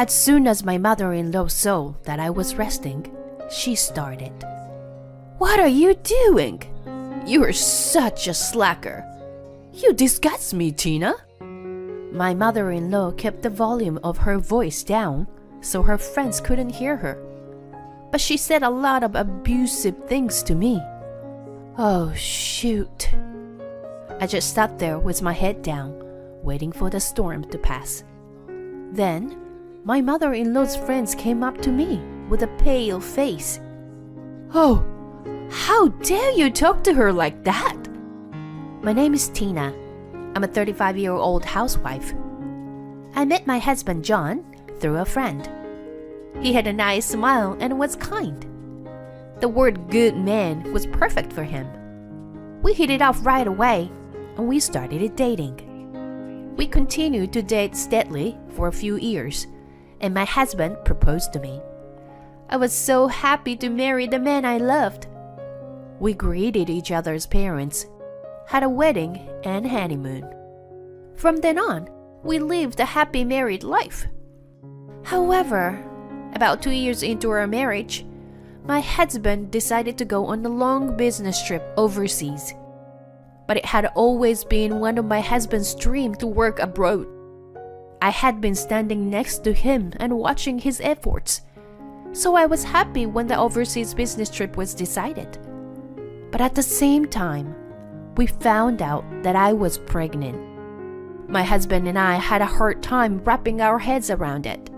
As soon as my mother-in-law saw that I was resting, she started. "What are you doing? You are such a slacker. You disgust me, Tina." My mother-in-law kept the volume of her voice down so her friends couldn't hear her. But she said a lot of abusive things to me. Oh, shoot. I just sat there with my head down, waiting for the storm to pass. Then, my mother-in-law's friends came up to me with a pale face. "Oh, how dare you talk to her like that?" My name is Tina. I'm a 35-year-old housewife. I met my husband John through a friend. He had a nice smile and was kind. The word good man was perfect for him. We hit it off right away, and we started dating. We continued to date steadily for a few years, and my husband proposed to me. I was so happy to marry the man I loved. We greeted each other's parents, had a wedding and honeymoon. From then on, we lived a happy married life. However, about 2 years into our marriage, my husband decided to go on a long business trip overseas. But it had always been one of my husband's dreams to work abroad. I had been standing next to him and watching his efforts, so I was happy when the overseas business trip was decided. But at the same time, we found out that I was pregnant. My husband and I had a hard time wrapping our heads around it.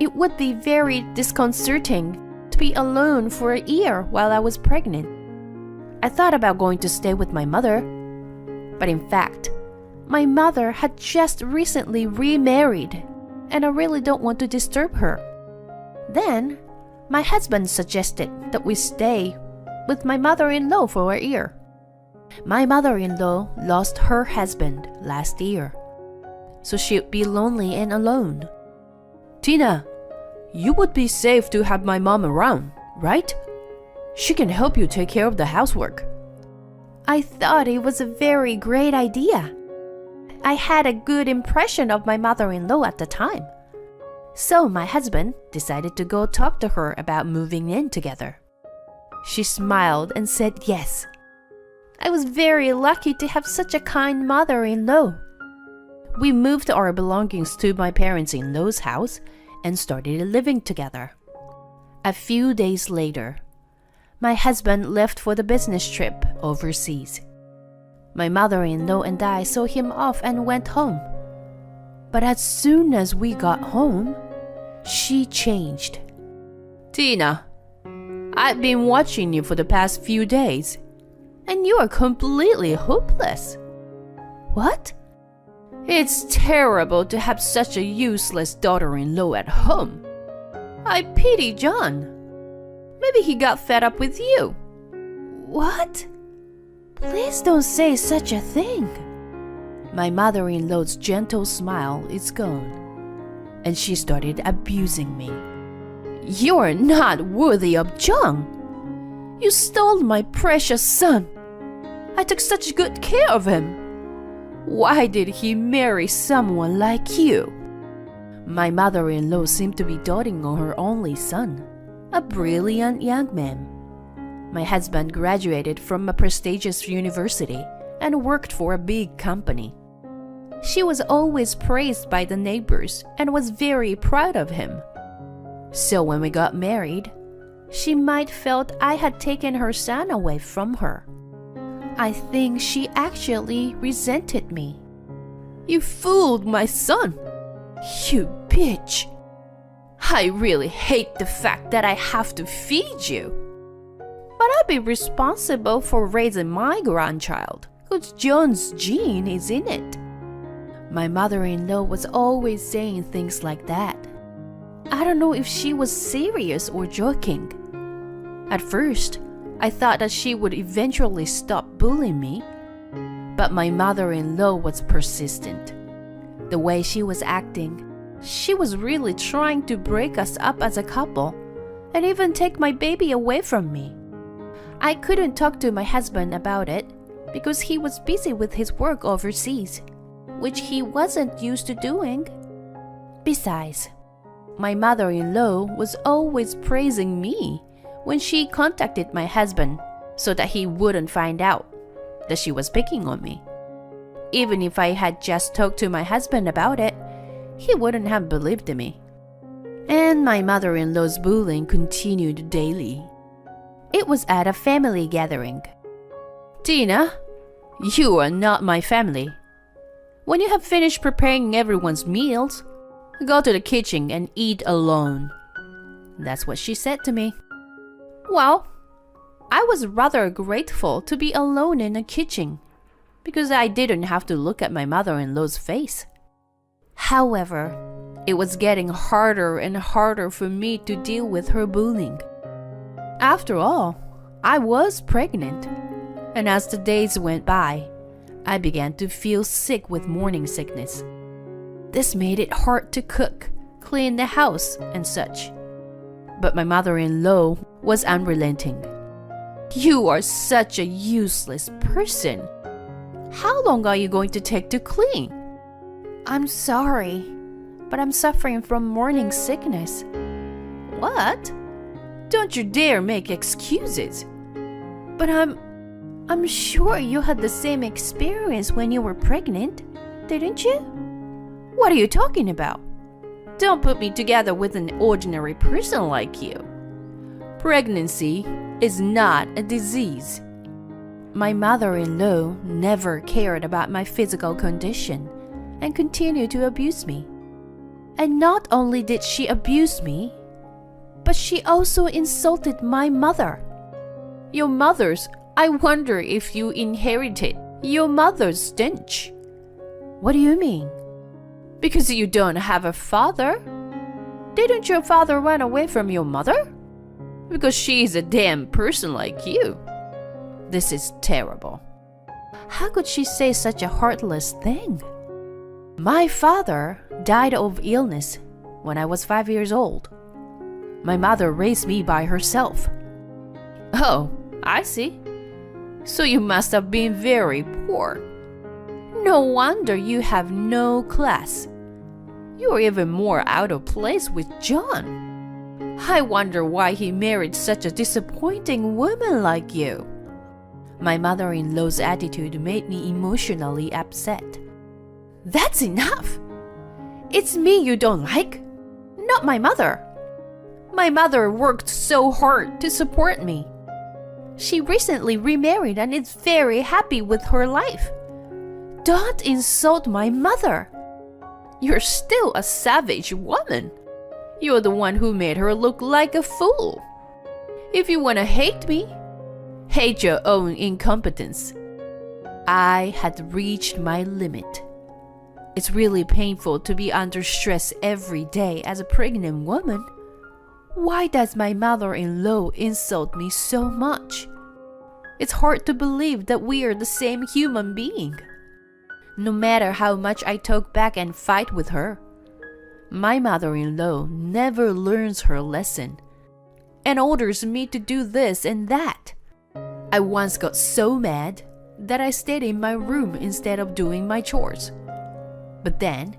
It would be very disconcerting to be alone for a year while I was pregnant. I thought about going to stay with my mother, but in fact, my mother had just recently remarried, and I really don't want to disturb her. Then, my husband suggested that we stay with my mother-in-law for a year. My mother-in-law lost her husband last year, so she'd be lonely and alone. "Tina, you would be safe to have my mom around, right? She can help you take care of the housework." I thought it was a very great idea. I had a good impression of my mother-in-law at the time. So my husband decided to go talk to her about moving in together. She smiled and said yes. I was very lucky to have such a kind mother-in-law. We moved our belongings to my parents-in-law's house and started living together. A few days later, my husband left for the business trip overseas. My mother-in-law and I saw him off and went home. But as soon as we got home, she changed. "Tina, I've been watching you for the past few days, and you are completely hopeless." "What?" "It's terrible to have such a useless daughter-in-law at home. I pity John. Maybe he got fed up with you." "What? Please don't say such a thing." My mother-in-law's gentle smile is gone, and she started abusing me. "You're not worthy of John. You stole my precious son. I took such good care of him. Why did he marry someone like you?" My mother-in-law seemed to be doting on her only son, a brilliant young man. My husband graduated from a prestigious university and worked for a big company. She was always praised by the neighbors and was very proud of him. So when we got married, she might felt I had taken her son away from her. I think she actually resented me. "You fooled my son. You bitch. I really hate the fact that I have to feed you. But I'll be responsible for raising my grandchild, because John's gene is in it." My mother-in-law was always saying things like that. I don't know if she was serious or joking. At first, I thought that she would eventually stop bullying me. But my mother-in-law was persistent. The way she was acting, she was really trying to break us up as a couple and even take my baby away from me. I couldn't talk to my husband about it because he was busy with his work overseas, which he wasn't used to doing. Besides, my mother-in-law was always praising me when she contacted my husband so that he wouldn't find out that she was picking on me. Even if I had just talked to my husband about it, he wouldn't have believed me. And my mother-in-law's bullying continued daily. It was at a family gathering. "Tina, you are not my family. When you have finished preparing everyone's meals, go to the kitchen and eat alone." That's what she said to me. Well, I was rather grateful to be alone in the kitchen because I didn't have to look at my mother-in-law's face. However, it was getting harder and harder for me to deal with her bullying. After all, I was pregnant, and as the days went by, I began to feel sick with morning sickness. This made it hard to cook, clean the house, and such. But my mother-in-law was unrelenting. "You are such a useless person. How long are you going to take to clean?" "I'm sorry, but I'm suffering from morning sickness." "What? Don't you dare make excuses." "But I'm sure you had the same experience when you were pregnant, didn't you?" "What are you talking about? Don't put me together with an ordinary person like you. Pregnancy is not a disease." My mother-in-law never cared about my physical condition and continued to abuse me. And not only did she abuse me, but she also insulted my mother. I wonder if you inherited your mother's stench." "What do you mean?" "Because you don't have a father. Didn't your father run away from your mother? Because she's a damn person like you." This is terrible. How could she say such a heartless thing? My father died of illness when I was 5 years old. My mother raised me by herself. "Oh, I see. So you must have been very poor. No wonder you have no class. You're even more out of place with John. I wonder why he married such a disappointing woman like you." My mother-in-law's attitude made me emotionally upset. "That's enough! It's me you don't like, not my mother. My mother worked so hard to support me. She recently remarried and is very happy with her life. Don't insult my mother. You're still a savage woman. You're the one who made her look like a fool. If you want to hate me, hate your own incompetence." I had reached my limit. It's really painful to be under stress every day as a pregnant woman. Why does my mother-in-law insult me so much? It's hard to believe that we are the same human being. No matter how much I talk back and fight with her, my mother-in-law never learns her lesson and orders me to do this and that. I once got so mad that I stayed in my room instead of doing my chores. But then,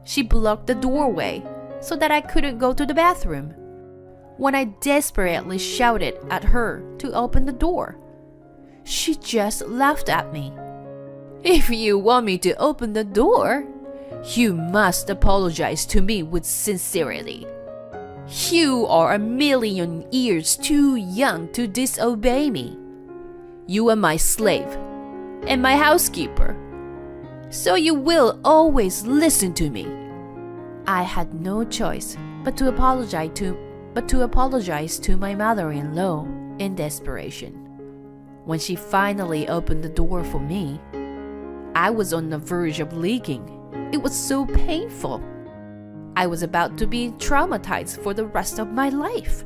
she blocked the doorway so that I couldn't go to the bathroom. When I desperately shouted at her to open the door, she just laughed at me. "If you want me to open the door, you must apologize to me with sincerity. You are a million years too young to disobey me. You are my slave and my housekeeper, so you will always listen to me." I had no choice but to apologize to my mother-in-law in desperation. When she finally opened the door for me, I was on the verge of leaking. It was so painful. I was about to be traumatized for the rest of my life.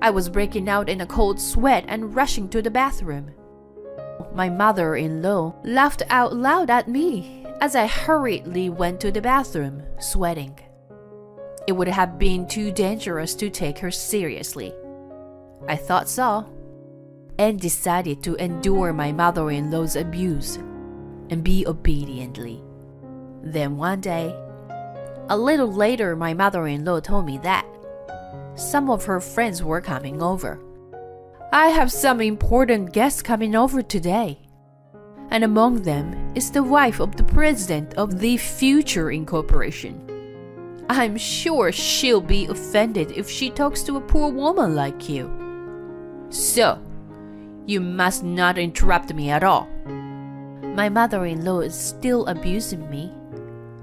I was breaking out in a cold sweat and rushing to the bathroom. My mother-in-law laughed out loud at me as I hurriedly went to the bathroom, sweating. It would have been too dangerous to take her seriously. I thought so, and decided to endure my mother-in-law's abuse and be obediently. Then one day, A little later, my mother-in-law told me that some of her friends were coming over. I have some important guests coming over today. And among them is the wife of the president of the Future Incorporation. I'm sure she'll be offended if she talks to a poor woman like you. So, you must not interrupt me at all. My mother-in-law is still abusing me,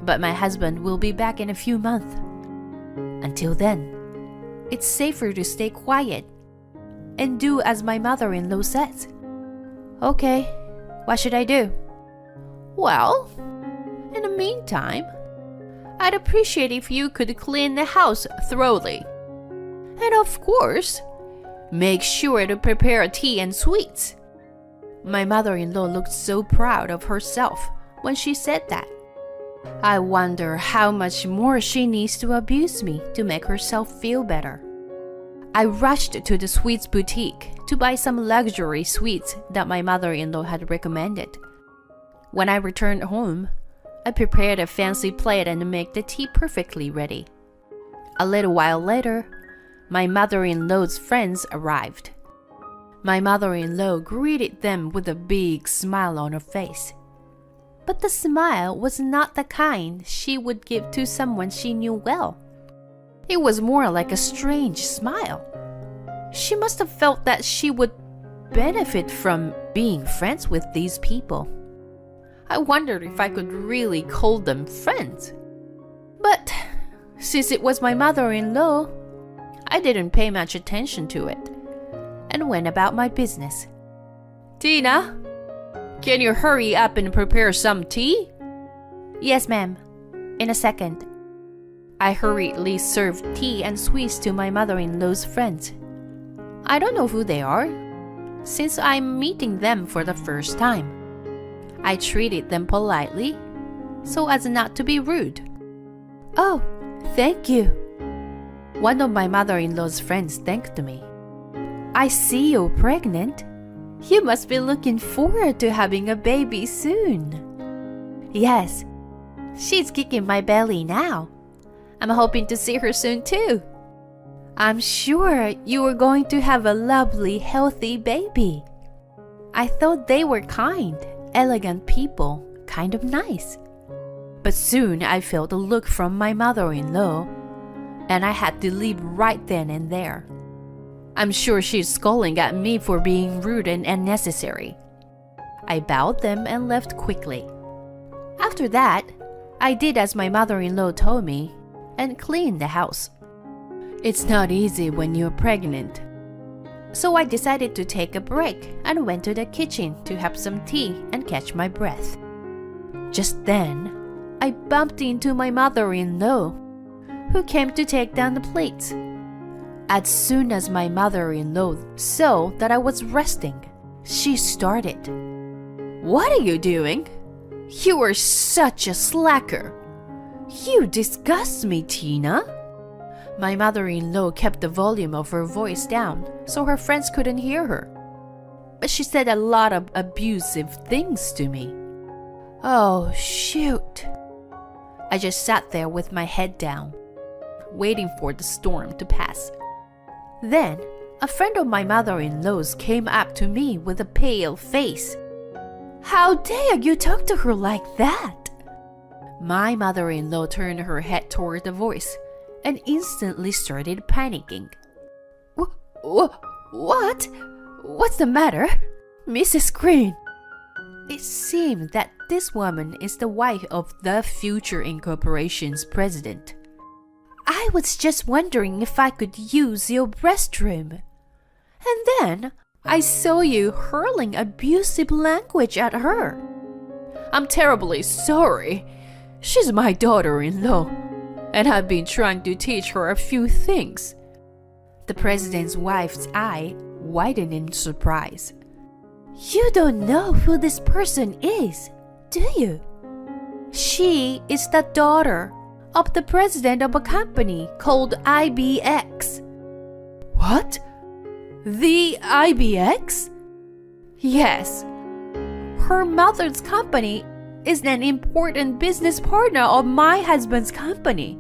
but my husband will be back in a few months. Until then, it's safer to stay quiet and do as my mother-in-law says. Okay, what should I do? Well, in the meantime, I'd appreciate if you could clean the house thoroughly. And of course, make sure to prepare tea and sweets. My mother-in-law looked so proud of herself when she said that. I wonder how much more she needs to abuse me to make herself feel better. I rushed to the sweets boutique to buy some luxury sweets that my mother-in-law had recommended. When I returned home, I prepared a fancy plate and made the tea perfectly ready. A little while later, my mother-in-law's friends arrived. My mother-in-law greeted them with a big smile on her face. But the smile was not the kind she would give to someone she knew well. It was more like a strange smile. She must have felt that she would benefit from being friends with these people. I wondered if I could really call them friends. But since it was my mother-in-law, I didn't pay much attention to it and went about my business. Tina, can you hurry up and prepare some tea? Yes, ma'am. In a second. I hurriedly served tea and sweets to my mother-in-law's friends. I don't know who they are, since I'm meeting them for the first time. I treated them politely, so as not to be rude. Oh, thank you. One of my mother-in-law's friends thanked me. I see you're pregnant. You must be looking forward to having a baby soon. Yes, she's kicking my belly now. I'm hoping to see her soon too. I'm sure you are going to have a lovely, healthy baby. I thought they were kind, elegant people, kind of nice. But soon I felt a look from my mother-in-law, and I had to leave right then and there. I'm sure she's scolding at me for being rude and unnecessary. I bowed them and left quickly. After that, I did as my mother-in-law told me and cleaned the house. It's not easy when you're pregnant. So I decided to take a break and went to the kitchen to have some tea and catch my breath. Just then, I bumped into my mother-in-law, who came to take down the plates. As soon as my mother-in-law saw that I was resting, she started. What are you doing? You are such a slacker. You disgust me, Tina. My mother-in-law kept the volume of her voice down so her friends couldn't hear her. But she said a lot of abusive things to me. Oh, shoot. I just sat there with my head down, waiting for the storm to pass. Then, a friend of my mother-in-law's came up to me with a pale face. How dare you talk to her like that? My mother-in-law turned her head toward the voice and instantly started panicking. What? What's the matter? Mrs. Green. It seemed that this woman is the wife of the Future Incorporation's president. I was just wondering if I could use your restroom. And then I saw you hurling abusive language at her. I'm terribly sorry. She's my daughter-in-law, and I've been trying to teach her a few things. The president's wife's eye widened in surprise. You don't know who this person is, do you? She is the daughter of the president of a company called IBX. What? The IBX? Yes. Her mother's company is an important business partner of my husband's company.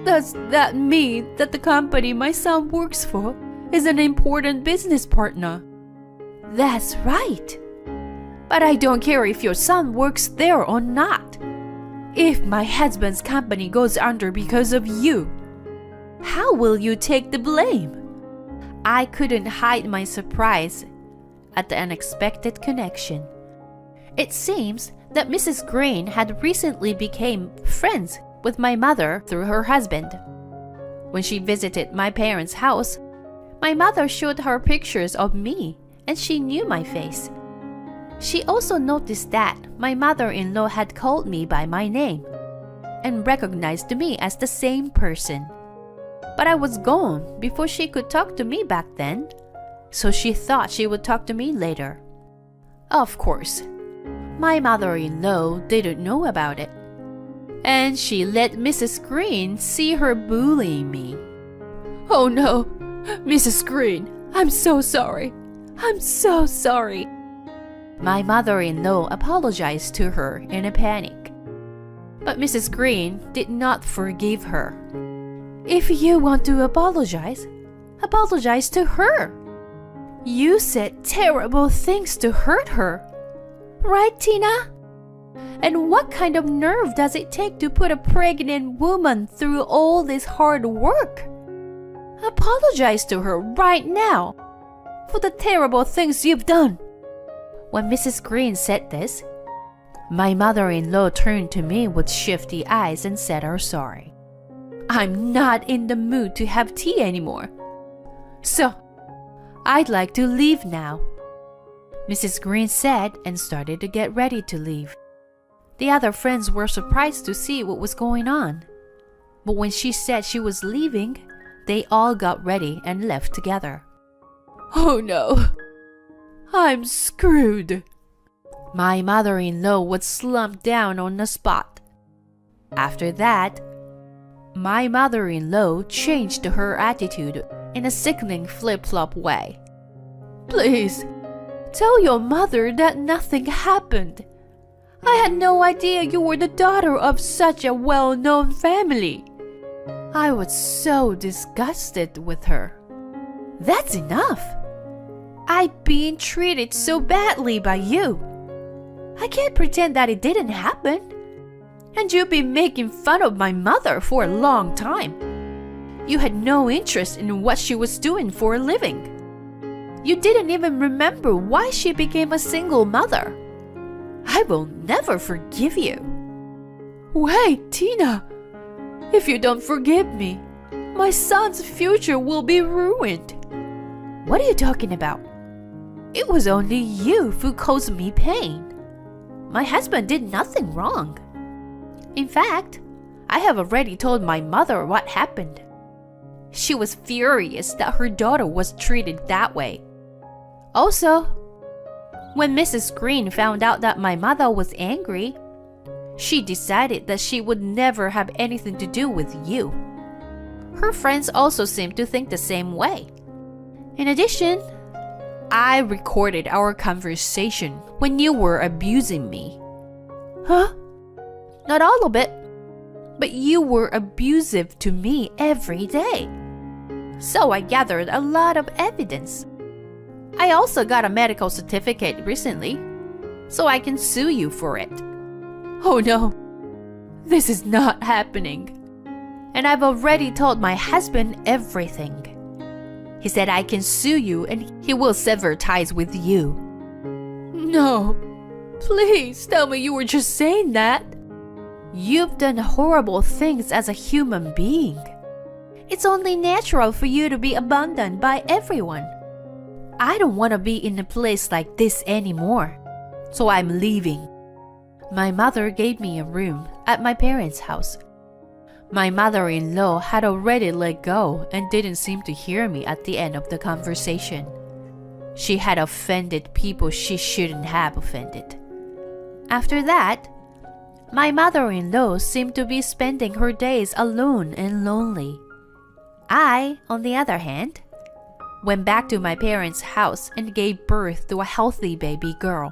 Does that mean that the company my son works for is an important business partner? That's right. But I don't care if your son works there or not. If my husband's company goes under because of you, how will you take the blame? I couldn't hide my surprise at the unexpected connection. It seems that Mrs. Green had recently become friends with my mother through her husband. When she visited my parents' house, my mother showed her pictures of me and she knew my face. She also noticed that my mother-in-law had called me by my name and recognized me as the same person. But I was gone before she could talk to me back then, so she thought she would talk to me later. Of course, my mother-in-law didn't know about it, and she let Mrs. Green see her bullying me. Oh no, Mrs. Green, I'm so sorry. I'm so sorry. My mother-in-law apologized to her in a panic. But Mrs. Green did not forgive her. If you want to apologize, apologize to her. You said terrible things to hurt her. Right, Tina? And what kind of nerve does it take to put a pregnant woman through all this hard work? Apologize to her right now for the terrible things you've done. When Mrs. Green said this, my mother-in-law turned to me with shifty eyes and said her sorry. I'm not in the mood to have tea anymore. So, I'd like to leave now, Mrs. Green said and started to get ready to leave. The other friends were surprised to see what was going on. But when she said she was leaving, they all got ready and left together. Oh no! I'm screwed. My mother-in-law was slumped down on the spot. After that, my mother-in-law changed her attitude in a sickening flip-flop way. Please, tell your mother that nothing happened. I had no idea you were the daughter of such a well-known family. I was so disgusted with her. That's enough. I've been treated so badly by you. I can't pretend that it didn't happen. And you've been making fun of my mother for a long time. You had no interest in what she was doing for a living. You didn't even remember why she became a single mother. I will never forgive you. Wait, Tina. If you don't forgive me, my son's future will be ruined. What are you talking about? It was only you who caused me pain. My husband did nothing wrong. In fact, I have already told my mother what happened. She was furious that her daughter was treated that way. Also, when Mrs. Green found out that my mother was angry, she decided that she would never have anything to do with you. Her friends also seemed to think the same way. In addition, I recorded our conversation when you were abusing me. Huh? Not all of it, but you were abusive to me every day. So I gathered a lot of evidence. I also got a medical certificate recently, so I can sue you for it. Oh no, this is not happening. And I've already told my husband everything. He said I can sue you and he will sever ties with you. No, please tell me you were just saying that. You've done horrible things as a human being. It's only natural for you to be abandoned by everyone. I don't want to be in a place like this anymore, so I'm leaving. My mother gave me a room at my parents' house. My mother-in-law had already let go and didn't seem to hear me at the end of the conversation. She had offended people she shouldn't have offended. After that, my mother-in-law seemed to be spending her days alone and lonely. I, on the other hand, went back to my parents' house and gave birth to a healthy baby girl.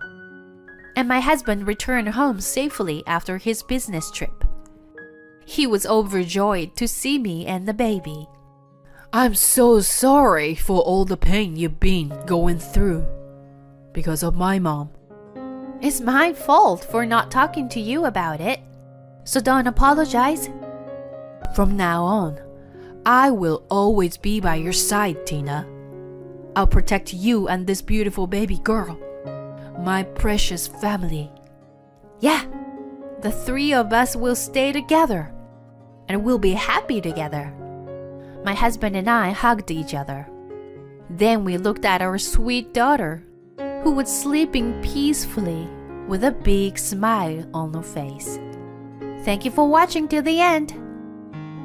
and my husband returned home safely after his business trip. He was overjoyed to see me and the baby. I'm so sorry for all the pain you've been going through because of my mom. It's my fault for not talking to you about it, so don't apologize. From now on, I will always be by your side, Tina. I'll protect you and this beautiful baby girl, my precious family. Yeah, the three of us will stay together, and we'll be happy together. My husband and I hugged each other. Then we looked at our sweet daughter, who was sleeping peacefully with a big smile on her face. Thank you for watching till the end.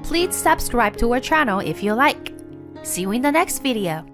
Please subscribe to our channel if you like. See you in the next video.